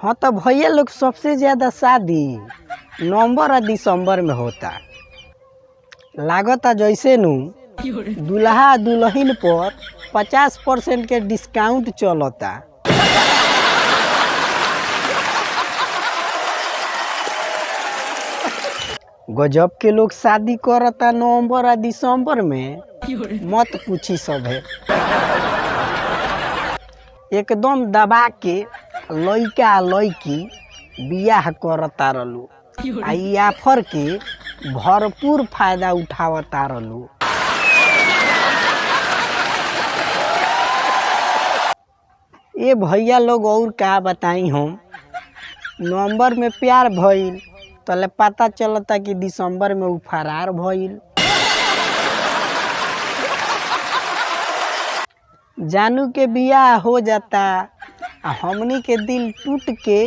हाँ तो भैया लोग सबसे ज्यादा शादी नवंबर और दिसंबर में होता। लागता जैसे नु दुल्हा दुल्हन पर 50% के डिस्काउंट चलता। गजब के लोग शादी करता नवंबर और दिसंबर में, मत पूछी सब है। एकदम दबा के लइका लइकी बियाह करता रहलू, आई ऑफर के भरपूर फायदा उठावता रहलू। ये भैया लोग और का बताई हम, नवंबर में प्यार भइल तले पता चलता कि दिसंबर में उ फरार भइल। जानू के बियाह हो जाता आ हमनी के दिल टूट के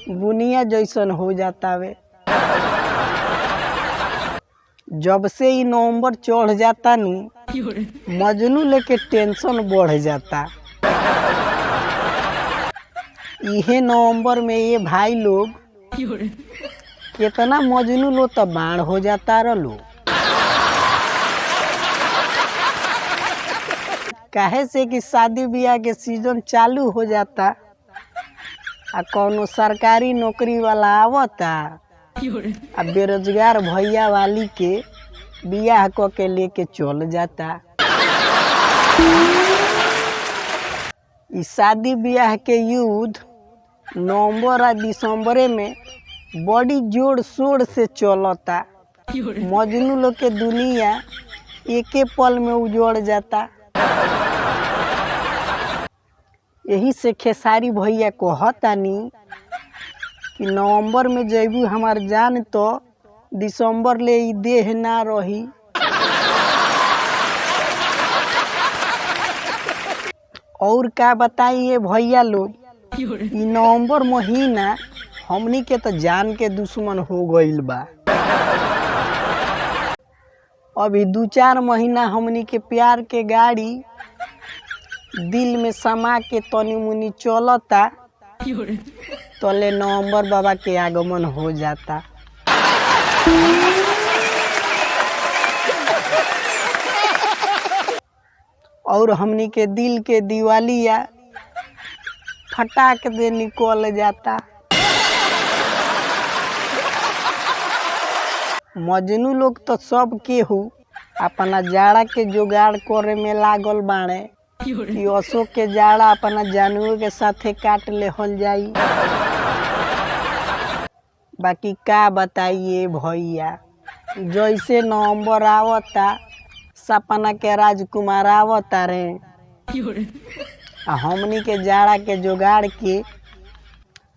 बुनिया जैसन हो जाता वे। जब से ही नवंबर चढ़ जाता नु मजनू लेके टेंशन बढ़ जाता। इहे नवंबर में ये भाई लोग कितना मजनू लो तो बाढ़ हो जाता रलो। काहे से कि शादी ब्याह के सीजन चालू हो जाता आ कौनो सरकारी नौकरी वाला आवता आ बेरोजगार भैया वाली के बियाह क के लेके चल जाता। इस शादी ब्याह के युद्ध नवंबर और दिसंबर में बड़ी जोर शोर से चलता। मजनू लोग के दुनिया एके पल में उजड़ जाता। यही से खेसारी भैया कहतानी कि नवंबर में जैबू हमार जान तो दिसंबर ले ई देह ना रही। और का बताइए भैया लोग, ई नवंबर महीना हमनी के तो जान के दुश्मन हो गइल बा। अभी 2-4 महीना हमनी के प्यार के गाड़ी दिल में समा के तनी मुनी चलता तले नवंबर बाबा के आगमन हो जाता। और हमनी के दिल के दिवालिया फटाक दे निकल जाता। मजनू लोग तो सब केहू अपना जाड़ा के जुगाड़ करे में लागल बाड़े कि अशोक के जाड़ा अपना जानवर के साथे काट लेहल जाई। बाकी का बताइए भैया, जैसे नवंबर आवता सपना के राजकुमार आवता रे हमनी के जाड़ा के जुगाड़ के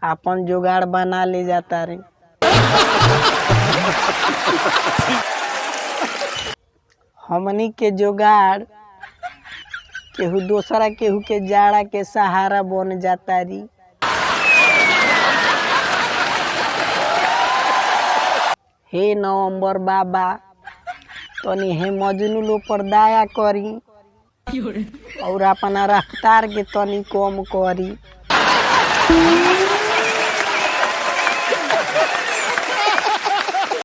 अपन जुगाड़ बना ले जाता रे। हमनी के जुगाड़ केहू दूसरा केहू के जाड़ा के सहारा बन जाता री। हे नवंबर बाबा तनी हे मजनू लो पर दया करी और अपना रफ्तार के तनी कम करी।